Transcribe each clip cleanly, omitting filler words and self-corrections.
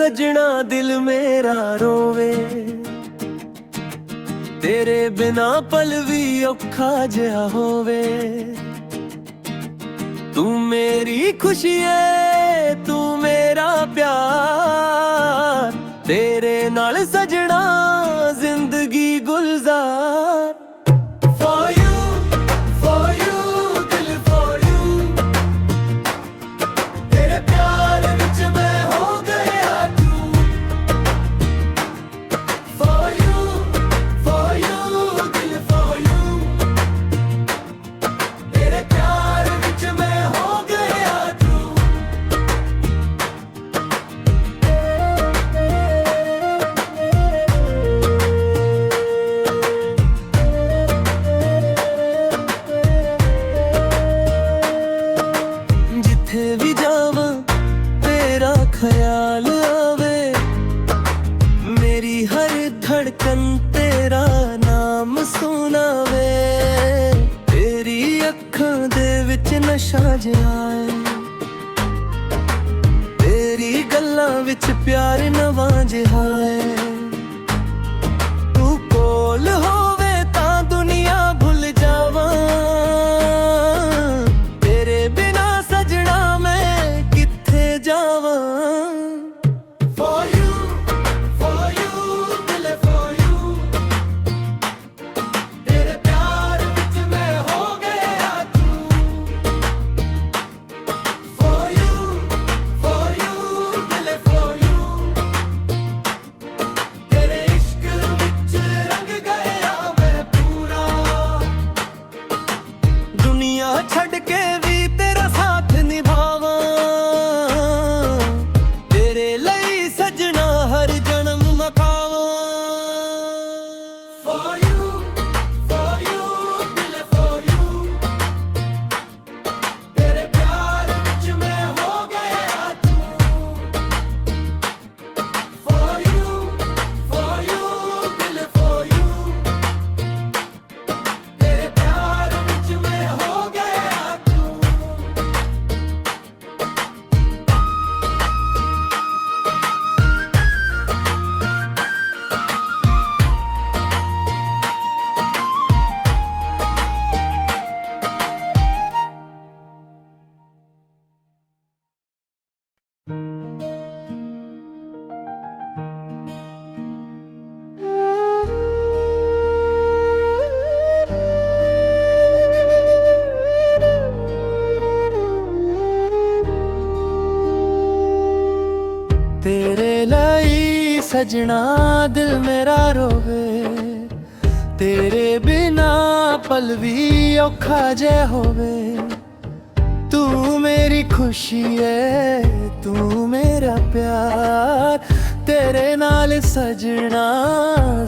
सजना दिल मेरा रोवे, तेरे बिना पल भी औखा जिहा होवे। तू मेरी खुशी है, तू मेरा प्यार, तेरे नाल सजना जिंदगी गुलजार। For you, दिल for you, तेरे प्यार विच मैं हो गया तू। For you, दिल for you, तेरे प्यार विच मैं हो गया तू। जिथे भी जावां तेरा ख्याल आवे, मेरी हर धड़कन तेरा नाम सुनावे। तेरी अखां दे विच नशा जिहा है, तेरी गल्लां विच प्यार नवां जिहा है। तू कोल होवे तां दुनिया भुल जावां, तेरे बिना सजना मैं किथे जावां। For you, दिल for you, तेरे प्यार विच मैं हो गया तू। For you, दिल for you, तेरे इश्क विच रंग गया मैं पूरा। दुनिया छड़ के भी तेरा साथ निभावां, तेरे ਲਈ सजना हर जन्म मकावां। For you, दिल for you, तेरे प्यार विच मैं हो गया तू। For you, दिल for you, तेरे प्यार विच मैं हो गया तू। तेरे ਲਈ सजना दिल मेरा रोवे, तेरे बिना पल भी औखा जे होवे। तू मेरी खुशी है, तू मेरा प्यार, तेरे नाल सजना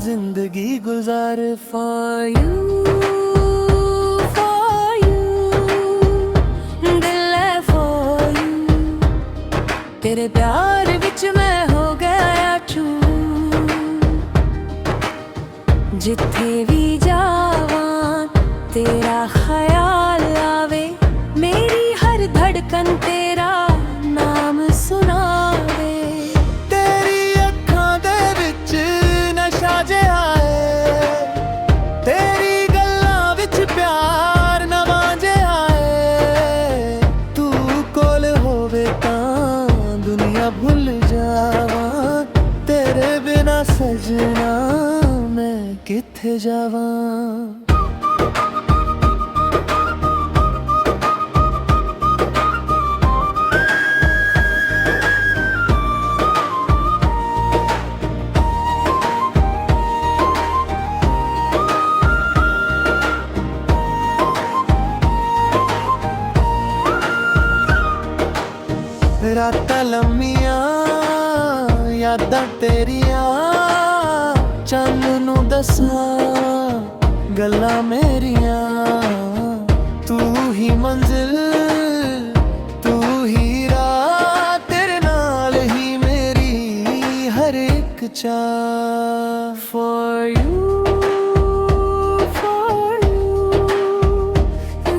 जिंदगी गुजार। For you, दिल है for you, तेरे प्यार विच मैं हो गया चूर। जिथे भी जावां तेरा ख्याल आवे, मेरी हर धड़कन तेरा नाम सुनावे। तेरी अखां दे विच नशा जिहा है, तेरी गल्लां विच प्यार नवां जिहा है। तू कोल होवे तां दुनिया भुल जावां, तेरे बिना सजना मैं किथे जावां। रातां लम्मियां यादां तेरियां, चंद नू दसां गल्लां मेरियां। तू ही मंजिल, तू ही राह, तेरे नाल ही मेरी हर एक चाह। For you,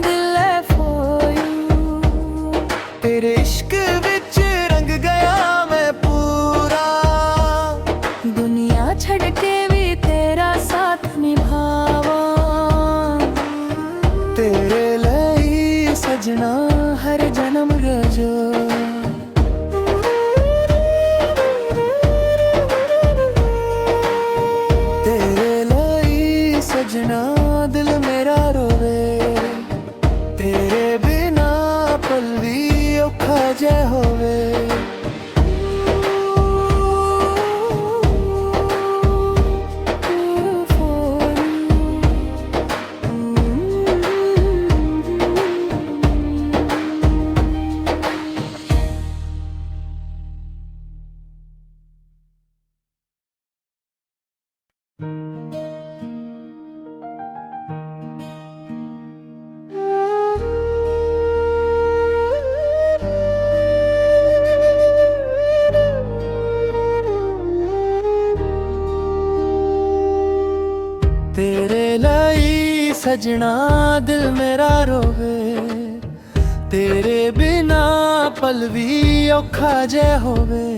दिल है for you, तेरे इश्क विच रंग गया मैं पूरा। के भी तेरा साथ निभावा। तेरे लिए सजना हर जन्म रजो। तेरे लिए सजना दिल मेरा रोवे। तेरे बिना पल भी औखा जे होवे। तेरे लिए सजना दिल मेरा रोवे। तेरे बिना पल भी औखा जे होवे।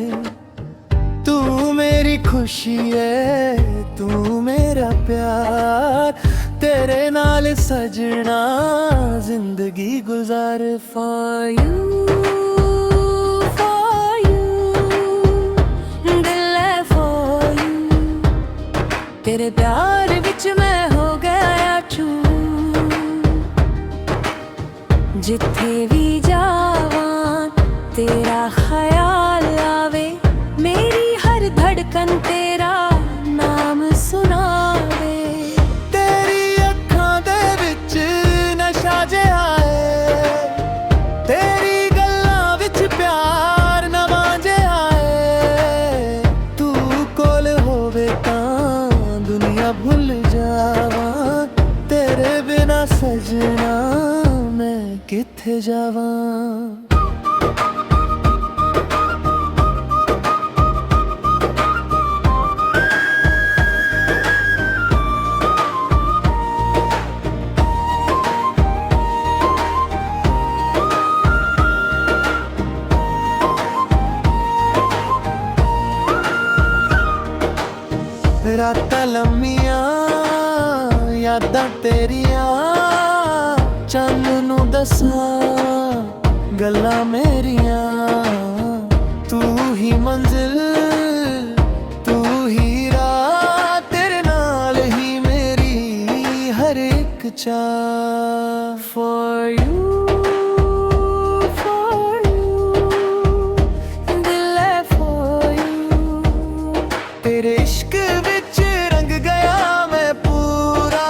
तू मेरी खुशी है, तू मेरा प्यार। तेरे नाल सजना जिंदगी गुजार। For you, दिल है for you। तेरे प्यार विच मैं हो गया चूर। जिथे भी जावां तेरा ख्याल आवे। मेरी हर धड़कन तेरा नाम सुनावे। तेरी अखां दे विच नशा जे आए। तेरी गल्लां विच प्यार नवां जे आए। तू कोल होवे तां दुनिया भुल जावां। तेरे बिना सजना मैं किथे जावां। रातां लम्मियां यादां तेरियां। चंद नू दसां गल्लां मेरियां। तू ही मंजिल, तू ही राह। तेरे नाल ही मेरी हर एक चाह। For you, दिल है for you। तेरे इश्क विच रंग गया मैं पूरा।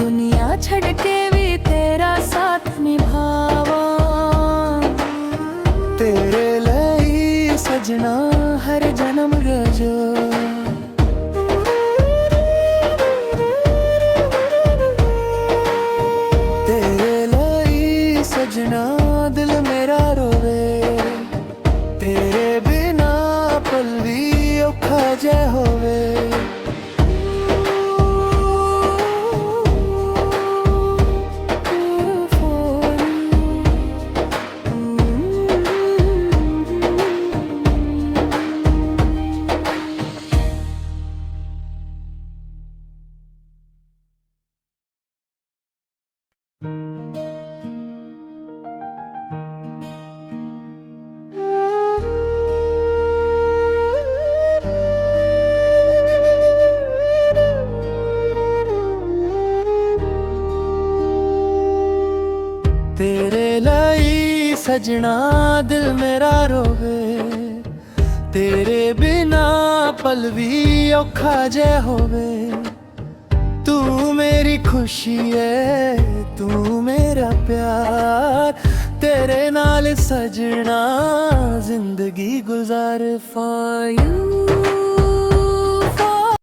दुनिया छड़ के भी तेरा साथ निभावा। तेरे लिए सजना हर जन्म रजो। तेरे लिए सजना दिल मेरा रोवे। तेरे बिना पल भी औखा जे होवे। तेरे लिए सजना दिल मेरा रोवे। तेरे बिना पल भी औखा जे होवे। तू मेरी खुशी है, तू मेरा प्यार। तेरे नाल सजना जिंदगी गुजार। For you,